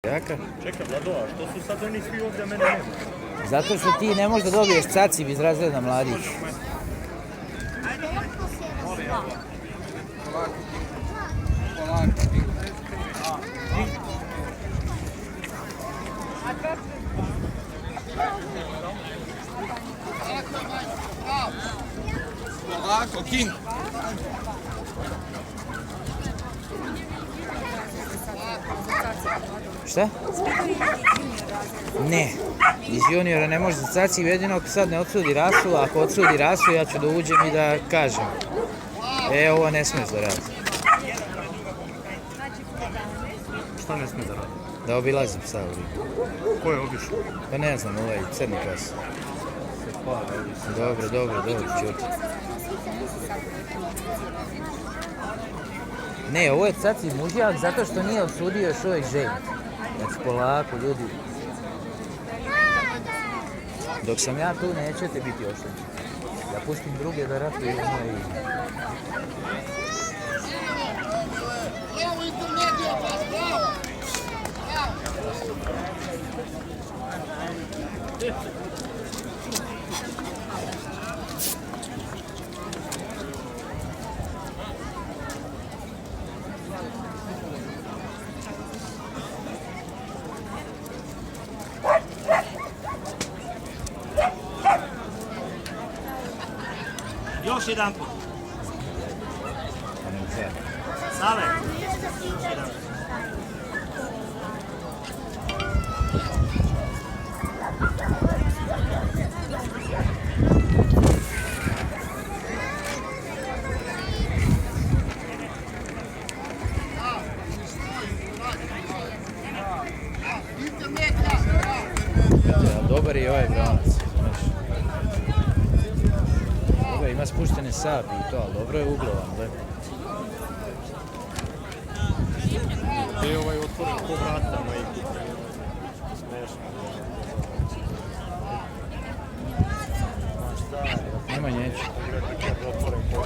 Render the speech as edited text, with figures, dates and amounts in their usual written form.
Jaka? Čekaj, Vlado, a što su sad oni svi ovdje, a mene nema? Zato što ti ne možeš da dobiješ caciv iz razreda mladih. Polako, King. Šta? Ne. Iz juniora ne može za caciv, jedino ako sad ne odsudi Rasul, a ako odsudi Rasul ja ću da uđem i da kažem. Ovo ne smiješ da radi. Šta ne smije da radi? Da obilazim psa u ligu. Ko je obišao? Pa ne znam, ovaj crni pas. Dobro, čuti. Ne, ovo je caciv mužjak zato što nije osudio još uvijek ženit. Znači polako, ljudi. Dok sam ja tu, nećete biti oštećeni. Ja pustim druge da ratuju moje ime. Još jedan put. Save. Dobar je ovaj branac. Ima spuštene sapi i to, ali dobro je uglovan, da. Gdje je ovaj otvoren ko vrata, majke? Smešno. Nema njeću. Otvoren ko